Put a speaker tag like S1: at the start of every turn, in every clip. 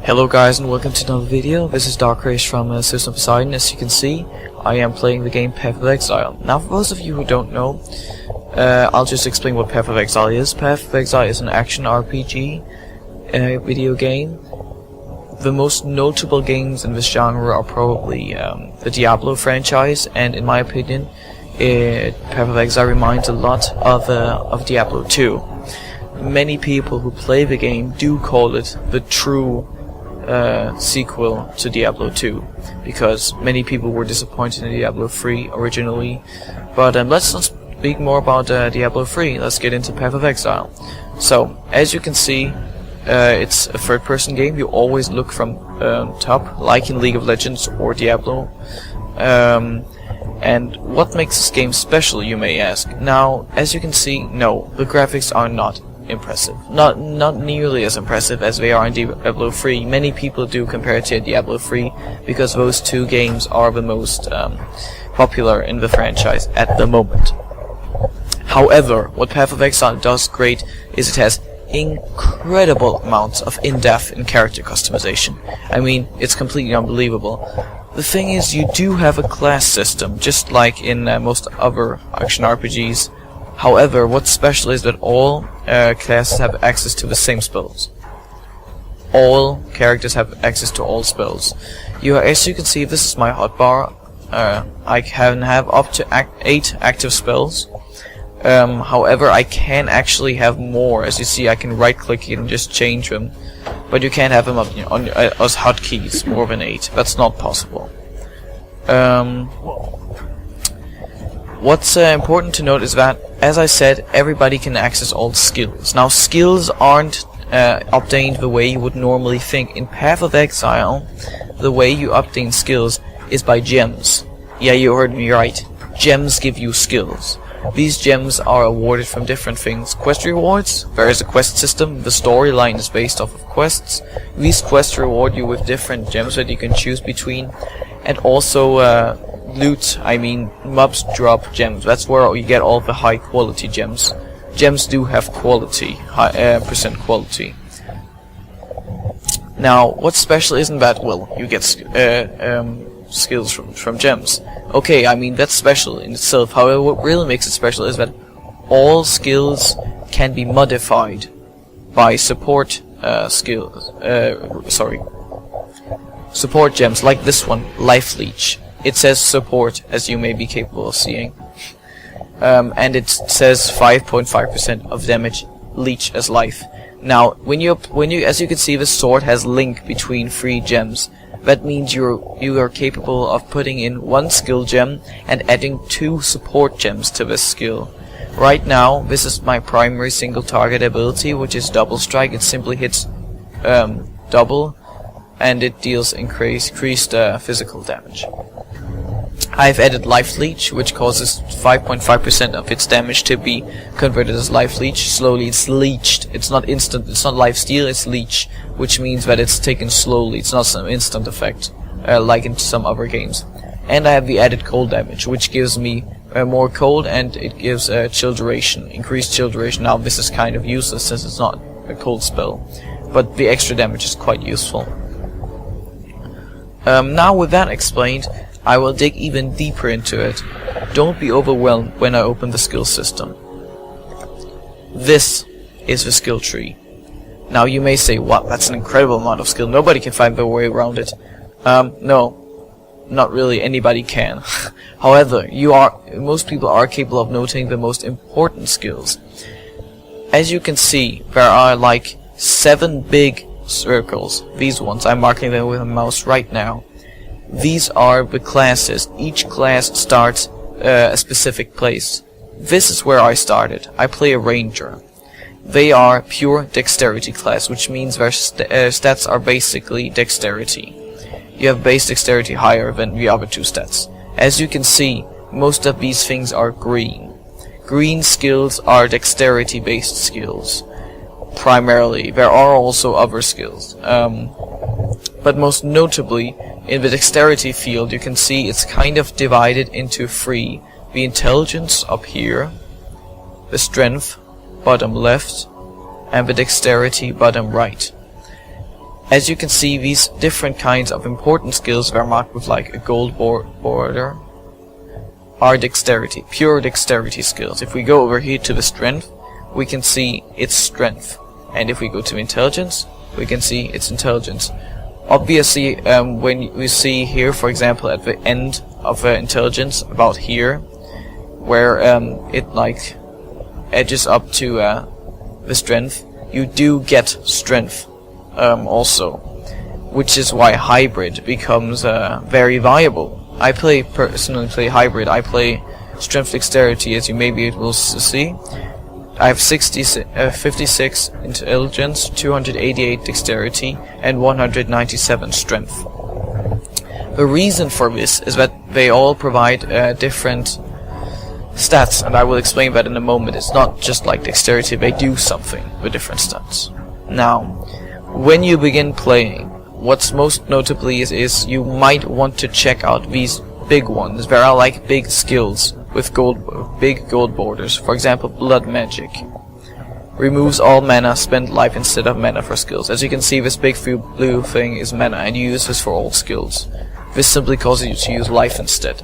S1: Hello guys and welcome to another video. This is Dark Race from Zeus&Poseidon. As you can see, I am playing the game Path of Exile. Now for those of you who don't know, I'll just explain what Path of Exile is. Path of Exile is an action RPG video game. The most notable games in this genre are probably the Diablo franchise, and in my opinion, Path of Exile reminds a lot of Diablo 2. Many people who play the game do call it the true sequel to Diablo 2, because many people were disappointed in Diablo 3 originally. But let's not speak more about Diablo 3. Let's get into Path of Exile. So, as you can see, it's a third-person game. You always look from top, like in League of Legends or Diablo. And what makes this game special, you may ask? Now, as you can see, no, the graphics are not impressive. Not nearly as impressive as they are in Diablo 3. Many people do compare it to Diablo 3 because those two games are the most popular in the franchise at the moment. However, what Path of Exile does great is it has incredible amounts of in-depth and character customization. I mean, it's completely unbelievable. The thing is, you do have a class system, just like in most other action RPGs. However, what's special is that all classes have access to the same spells. All characters have access to all spells. As you can see, this is my hotbar. I can have up to 8 active spells. However, I can actually have more. As you see, I can right-click it and just change them. But you can't have them up as hotkeys, more than 8. That's not possible. What's important to note is that, as I said, everybody can access all skills. Now, skills aren't obtained the way you would normally think. In Path of Exile, the way you obtain skills is by gems. Yeah, you heard me right. Gems give you skills. These gems are awarded from different things. Quest rewards, there is a quest system. The storyline is based off of quests. These quests reward you with different gems that you can choose between. And also loot, I mean mobs drop gems. That's where you get all the high quality gems. Gems do have quality, percent quality. Now, what's special isn't that, well, you get skills from gems. Okay, I mean that's special in itself. However, what really makes it special is that all skills can be modified by support support gems, like this one, Life Leech. It says support, as you may be capable of seeing, and it says 5.5% of damage leech as life. Now, when you, as you can see, the sword has link between 3 gems. That means you are capable of putting in 1 skill gem and adding 2 support gems to this skill. Right now, this is my primary single target ability, which is Double Strike. It simply hits double, and it deals increased physical damage. I've added Life Leech, which causes 5.5% of its damage to be converted as Life Leech. Slowly it's leeched. It's not instant, it's not life steal, it's leech, which means that it's taken slowly. It's not some instant effect, like in some other games. And I have the added cold damage, which gives me more cold, and it gives chill duration, increased chill duration. Now this is kind of useless since it's not a cold spell, but the extra damage is quite useful. Now with that explained, I will dig even deeper into it. Don't be overwhelmed when I open the skill system. This is the skill tree. Now you may say, wow, that's an incredible amount of skill. Nobody can find their way around it. No, not really. Anybody can. However, most people are capable of noting the most important skills. As you can see, there are like 7 big circles. These ones, I'm marking them with a mouse right now. These are the classes. Each class starts a specific place. This is where I started. I play a ranger. They are pure dexterity class, which means their stats are basically dexterity. You have base dexterity higher than the other 2 stats. As you can see, most of these things are green. Green skills are dexterity based skills. Primarily. There are also other skills. But most notably, in the dexterity field, you can see it's kind of divided into 3. The intelligence up here, the strength bottom left, and the dexterity bottom right. As you can see, these different kinds of important skills that are marked with like a gold border are dexterity, pure dexterity skills. If we go over here to the strength, we can see its strength, and if we go to intelligence, we can see its intelligence. Obviously, when we see here, for example, at the end of intelligence, about here, where it like edges up to the strength, you do get strength also, which is why hybrid becomes very viable. I personally play hybrid. I play strength dexterity, as you may be able to see. I have 56 intelligence, 288 dexterity, and 197 strength. The reason for this is that they all provide different stats, and I will explain that in a moment. It's not just like dexterity, they do something with different stats. Now, when you begin playing, what's most notably is you might want to check out these big ones. There are like big skills with big gold borders. For example, blood magic removes all mana, spend life instead of mana for skills. As you can see, this big blue thing is mana, and you use this for all skills. This simply causes you to use life instead.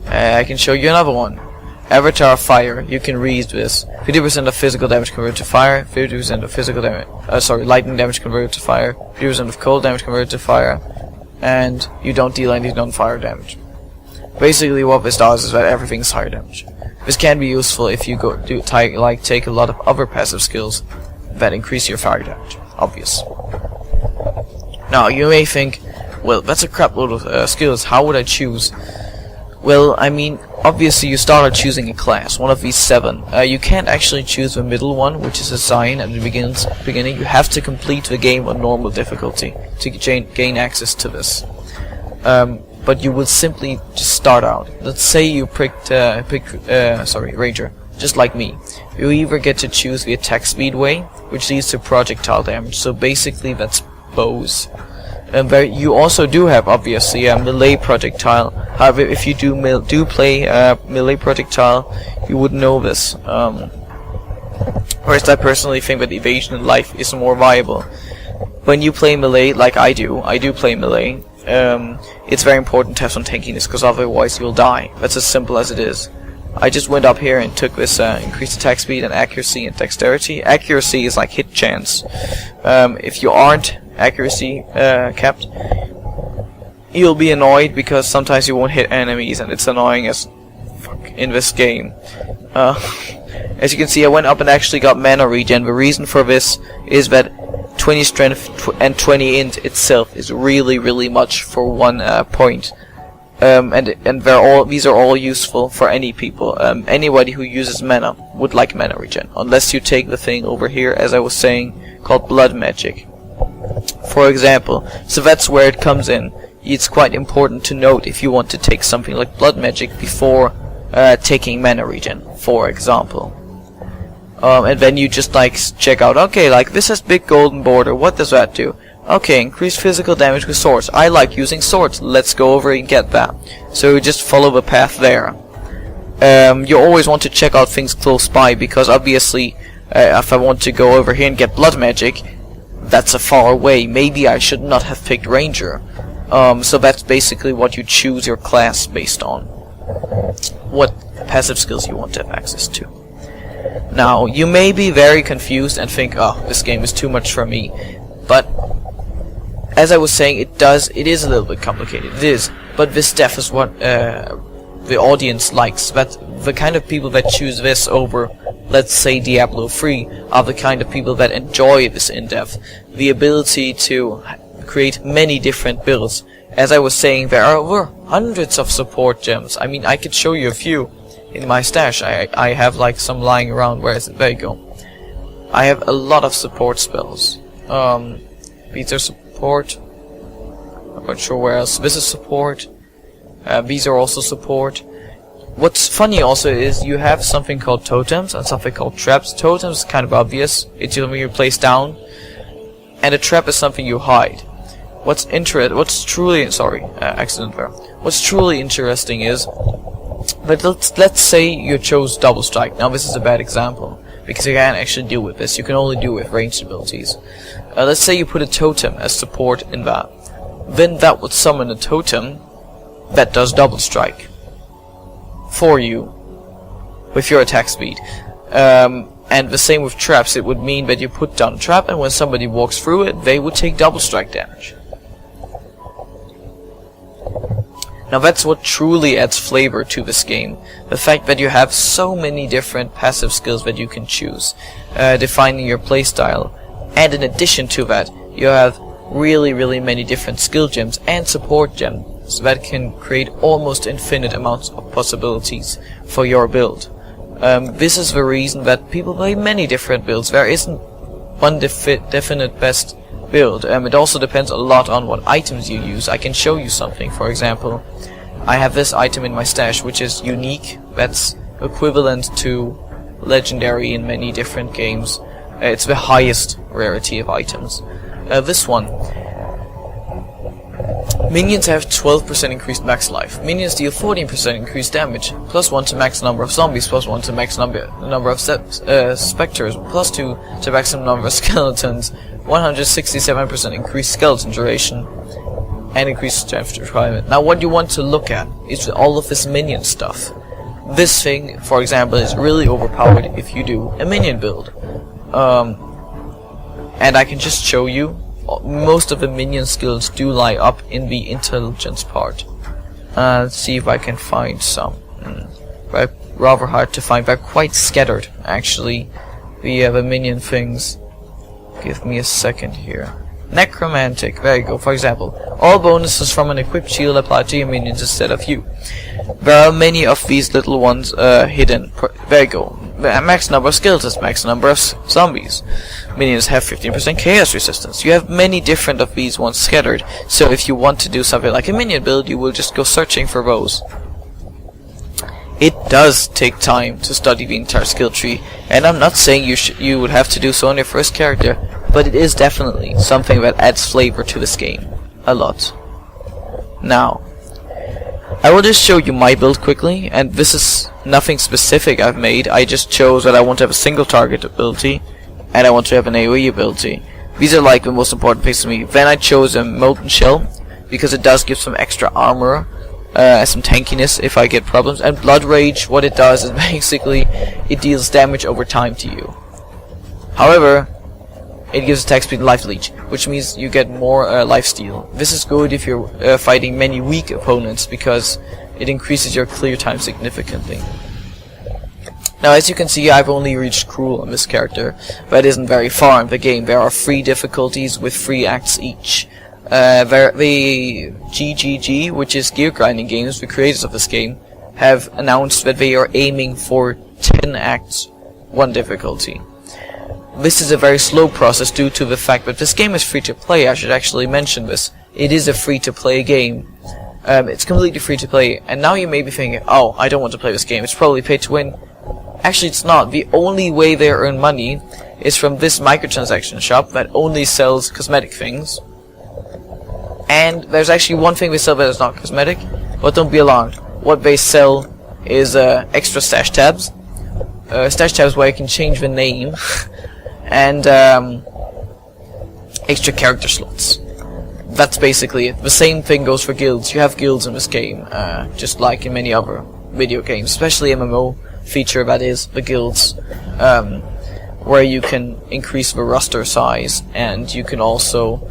S1: I can show you another one. Avatar of Fire. You can read this. 50% of physical damage converted to fire, 50% of physical damage, lightning damage converted to fire, 50% of cold damage converted to fire, and you don't deal any non-fire damage. Basically, what this does is that everything is fire damage. This can be useful if you take a lot of other passive skills that increase your fire damage. Obvious. Now, you may think, well, that's a crap load of skills. How would I choose? Well, I mean, obviously you start choosing a class, one of these 7. You can't actually choose the middle one, which is a sign at the beginning. You have to complete the game on normal difficulty to gain access to this. But you will simply just start out. Let's say you picked Ranger, just like me. You either get to choose the attack speed way, which leads to projectile damage. So basically that's bows. You also do have, obviously, a melee projectile. However, if you do play melee projectile, you would know this. Whereas I personally think that evasion in life is more viable. When you play melee, like I do play melee, it's very important to have some tankiness, because otherwise you'll die. That's as simple as it is. I just went up here and took this increased attack speed and accuracy and dexterity. Accuracy is like hit chance. If you aren't accuracy capped, you'll be annoyed because sometimes you won't hit enemies, and it's annoying as fuck in this game. As you can see, I went up and actually got mana regen. The reason for this is that 20 strength and 20 int itself is really much for 1 point. And these are all useful for any people. Anybody who uses mana would like mana regen, unless you take the thing over here, as I was saying, called blood magic, for example. So that's where it comes in. It's quite important to note if you want to take something like blood magic before taking mana regen, for example. And then you just like check out, okay, like this has big golden border, what does that do? Okay, increase physical damage with swords. I like using swords, let's go over and get that. So you just follow the path there. You always want to check out things close by, because obviously if I want to go over here and get blood magic, that's a far away. Maybe I should not have picked Ranger. So that's basically what you choose your class based on, what passive skills you want to have access to. Now, you may be very confused and think, oh, this game is too much for me. But as I was saying, it is a little bit complicated. It is, but this stuff is what the audience likes. That the kind of people that choose this over, let's say, Diablo 3 are the kind of people that enjoy this in-depth. The ability to create many different builds. As I was saying, there are over hundreds of support gems. I mean, I could show you a few in my stash. I have like some lying around. Where is it? There you go. I have a lot of support spells. These are support. I'm not sure where else. This is support. These are also support. What's funny also is you have something called totems and something called traps. Totems is kind of obvious. It's something you place down, and a trap is something you hide. What's truly interesting is that let's say you chose double strike. Now this is a bad example, because you can't actually deal with this. You can only deal with ranged abilities. let's say you put a totem as support in that. Then that would summon a totem that does double strike for you with your attack speed. And the same with traps. It would mean that you put down a trap, and when somebody walks through it, they would take double strike damage. Now that's what truly adds flavor to this game. The fact that you have so many different passive skills that you can choose, defining your playstyle. And in addition to that, you have really many different skill gems and support gems that can create almost infinite amounts of possibilities for your build. This is the reason that people play many different builds. There isn't one definite best build. It also depends a lot on what items you use. I can show you something. For example, I have this item in my stash which is unique, that's equivalent to legendary in many different games. It's the highest rarity of items. This one. Minions have 12% increased max life. Minions deal 14% increased damage, +1 to max number of zombies, +1 to max number of specters, +2 to maximum number of skeletons, 167% increased skeleton duration, and increased strength requirement. Now what you want to look at is all of this minion stuff. This thing, for example, is really overpowered if you do a minion build. And I can just show you, most of the minion skills do lie up in the intelligence part. Let's see if I can find some. They're rather hard to find. They're quite scattered, actually. The minion things. Give me a second here. Necromantic, there you go. For example, all bonuses from an equipped shield apply to your minions instead of you. There are many of these little ones hidden. There you go. Max number of skeletons, max number of zombies. Minions have 15% chaos resistance. You have many different of these ones scattered. So if you want to do something like a minion build, you will just go searching for those. It does take time to study the entire skill tree, and I'm not saying you would have to do so on your first character, but it is definitely something that adds flavor to this game. A lot. Now, I will just show you my build quickly, and this is nothing specific I've made. I just chose that I want to have a single target ability, and I want to have an AoE ability. These are like the most important things to me. Then I chose a Molten Shell, because it does give some extra armor, some tankiness if I get problems. And Blood Rage, what it does is basically, it deals damage over time to you. However, it gives attack speed and life leech, which means you get more lifesteal. This is good if you're fighting many weak opponents, because it increases your clear time significantly. Now, as you can see, I've only reached Cruel on this character. That isn't very far in the game. There are 3 difficulties with 3 acts each. The GGG, which is Gear Grinding Games, the creators of this game, have announced that they are aiming for 10 acts, 1 difficulty. This is a very slow process due to the fact that this game is free to play. I should actually mention this. It is a free to play game. It's completely free to play, and now you may be thinking, oh, I don't want to play this game, it's probably pay to win. Actually, it's not. The only way they earn money is from this microtransaction shop that only sells cosmetic things. And there's actually one thing they sell that is not cosmetic, but don't be alarmed. What they sell is extra stash tabs. Stash tabs where you can change the name, and extra character slots. That's basically it. The same thing goes for guilds. You have guilds in this game, just like in many other video games, especially MMO feature that is the guilds, where you can increase the roster size, and you can also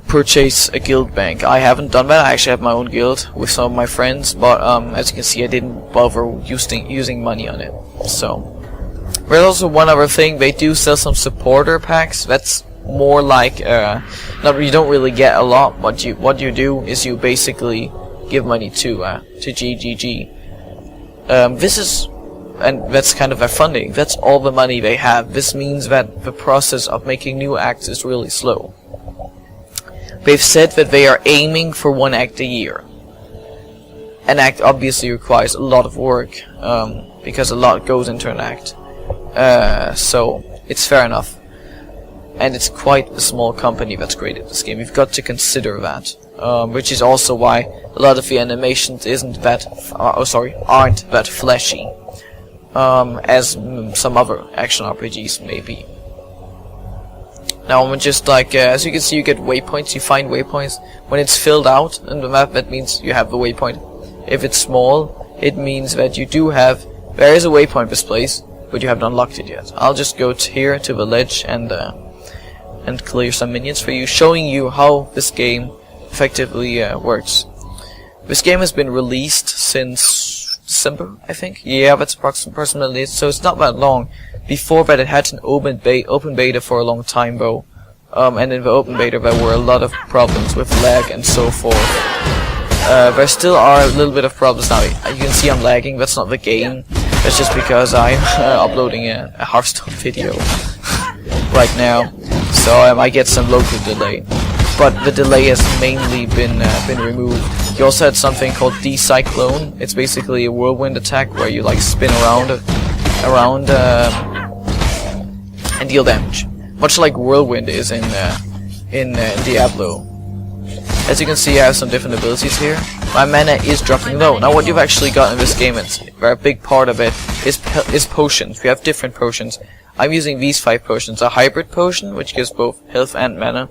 S1: purchase a guild bank. I haven't done that. I actually have my own guild with some of my friends, but as you can see, I didn't bother using money on it. So there's also one other thing. They do sell some supporter packs. That's more like you don't really get a lot. What you do is you basically give money to GGG. And that's kind of their funding. That's all the money they have. This means that the process of making new acts is really slow. They've said that they are aiming for 1 act a year. An act obviously requires a lot of work, because a lot goes into an act. So it's fair enough. And it's quite a small company that's created this game. You've got to consider that. Which is also why a lot of the animations aren't that fleshy, as some other action RPGs may be. Now I'm just like, as you can see, you get waypoints, you find waypoints. When it's filled out in the map, that means you have the waypoint. If it's small, it means that you do have, there is a waypoint this place, but you haven't unlocked it yet. I'll just go here to the ledge and clear some minions for you, showing you how this game effectively works. This game has been released since December, I think. Yeah, that's approximately it. So it's not that long. Before that, it had an open beta for a long time, though. And in the open beta, there were a lot of problems with lag and so forth. There still are a little bit of problems now. You can see I'm lagging. That's not the game. That's just because I'm uploading a Hearthstone video right now. So I get some local delay. But the delay has mainly been removed. You also had something called D-Cyclone. It's basically a whirlwind attack where you like spin around and deal damage, much like whirlwind is in Diablo. As you can see, I have some different abilities here. My mana is dropping low. Now, what you've actually got in this game, and a big part of it, is potions. We have different potions. I'm using these 5 potions: a hybrid potion, which gives both health and mana,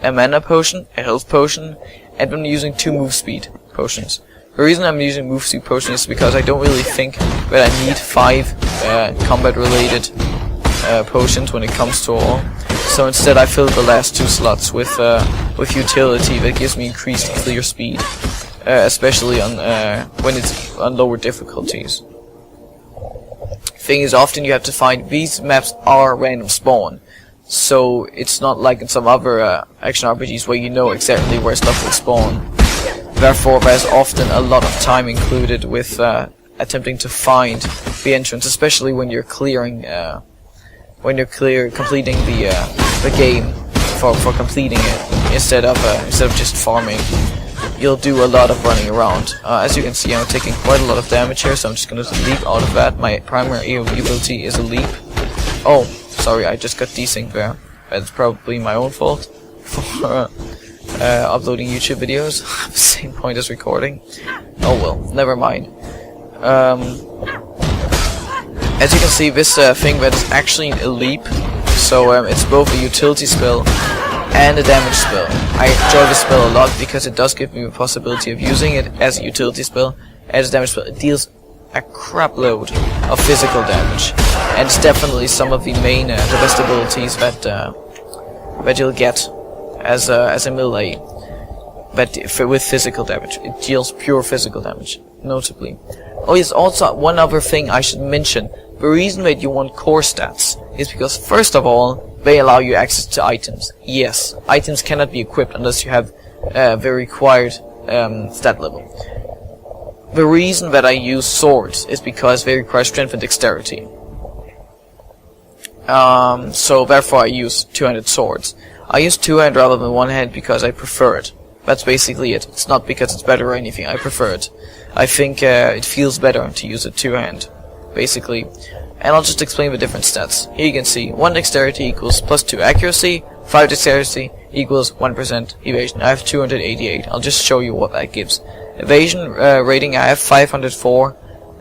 S1: a mana potion, a health potion, and I'm using 2 move speed potions. The reason I'm using move speed potions is because I don't really think that I need 5 combat related potions when it comes to all. So instead I fill the last 2 slots with utility that gives me increased clear speed, especially on when it's on lower difficulties. Thing is, often you have to find, these maps are random spawn, so it's not like in some other action RPGs where you know exactly where stuff will spawn. Therefore, there's often a lot of time included with attempting to find the entrance, especially when you're clearing, completing the game for completing it instead of just farming. You'll do a lot of running around. As you can see, I'm taking quite a lot of damage here, so I'm just going to leap out of that. My primary AoE ability is a leap. Oh, sorry, I just got desynced there. That's probably my own fault for uploading YouTube videos at the same point as recording. Oh well, never mind. As you can see, this thing that is actually a leap, so it's both a utility spell and a damage spell. I enjoy this spell a lot because it does give me the possibility of using it as a utility spell, as a damage spell. It deals a crap load of physical damage, and it's definitely some of the main, the best abilities that you'll get as a melee. But with physical damage, it deals pure physical damage, notably. Oh yes, also one other thing I should mention. The reason that you want core stats is because, first of all, they allow you access to items. Yes, items cannot be equipped unless you have the required stat level. The reason that I use swords is because they require strength and dexterity. So therefore I use two-handed swords. I use two-hand rather than one-hand because I prefer it. That's basically it. It's not because it's better or anything. I prefer it. I think it feels better to use a two-hand, basically. And I'll just explain the different stats. Here you can see 1 dexterity equals +2 accuracy, 5 dexterity equals 1% evasion. I have 288. I'll just show you what that gives. Evasion rating, I have 504.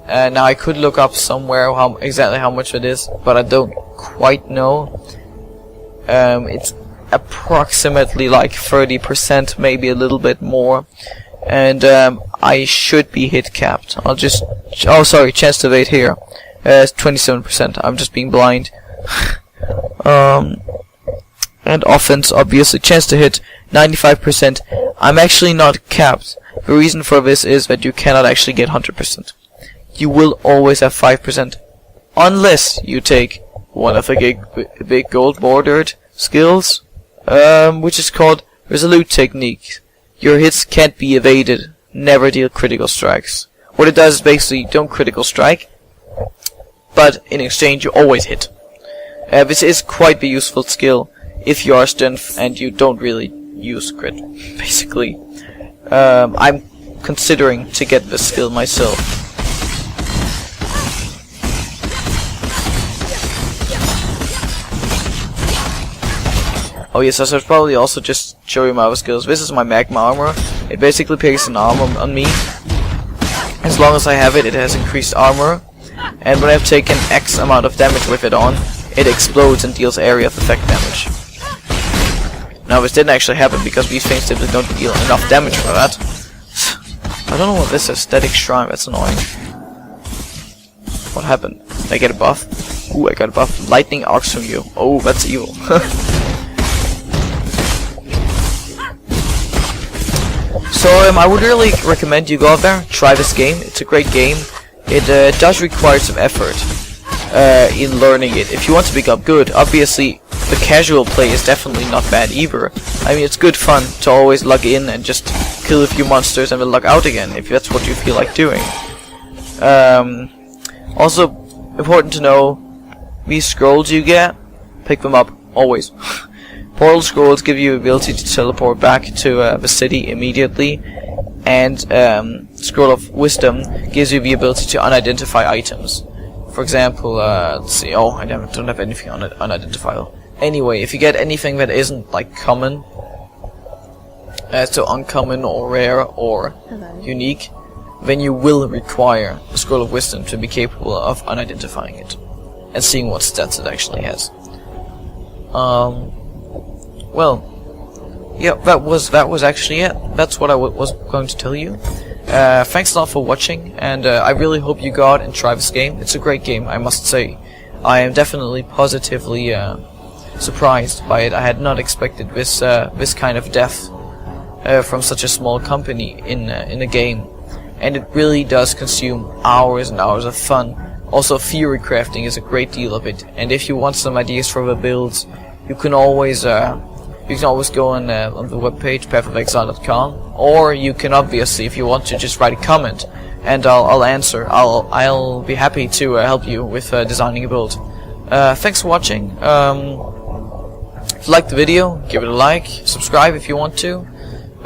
S1: Now I could look up somewhere exactly how much it is, but I don't quite know. It's approximately like 30%, maybe a little bit more. And I should be hit capped. I'll just... oh, sorry, chance to evade here. It's 27%. I'm just being blind. And offense, obviously, chance to hit 95%. I'm actually not capped. The reason for this is that you cannot actually get 100%. You will always have 5%, unless you take one of the big gold bordered skills, which is called Resolute Technique. Your hits can't be evaded. Never deal critical strikes. What it does is basically don't critical strike, but in exchange you always hit. This is quite the useful skill if you are strength and you don't really use crit, basically. I'm considering to get this skill myself. Oh yes, I should probably also just show you my other skills. This is my magma armor. It basically pays an armor on me. As long as I have it, it has increased armor. And when I've taken X amount of damage with it on, it explodes and deals area of effect damage. Now this didn't actually happen because these things simply don't deal enough damage for that. I don't know what this is. Static Shrine, that's annoying. What happened? Did I get a buff? Ooh, I got a buff. Lightning arcs from you. Oh, that's evil. So I would really recommend you go out there, try this game. It's a great game. It does require some effort in learning it. If you want to become good, obviously the casual play is definitely not bad either. I mean, it's good fun to always log in and just kill a few monsters and then log out again, if that's what you feel like doing. Also, important to know, these scrolls you get, pick them up, always. Portal scrolls give you the ability to teleport back to the city immediately, and Scroll of Wisdom gives you the ability to unidentify items. For example, let's see, oh, I don't have anything unidentifiable. Anyway, if you get anything that isn't, like, common, so uncommon or rare or unique, then you will require the Scroll of Wisdom to be capable of unidentifying it and seeing what stats it actually has. Well, yeah, that was actually it. That's what I was going to tell you. Thanks a lot for watching, and I really hope you go out and try this game. It's a great game, I must say. I am definitely positively surprised by it. I had not expected this kind of depth from such a small company in a game, and it really does consume hours and hours of fun. Also, theory crafting is a great deal of it, and if you want some ideas for the builds, you can always go on the webpage pathofexile.com, or you can obviously, if you want to, just write a comment, and I'll answer. I'll be happy to help you with designing a build. Thanks for watching. If you liked the video, give it a like, subscribe if you want to,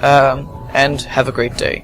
S1: and have a great day.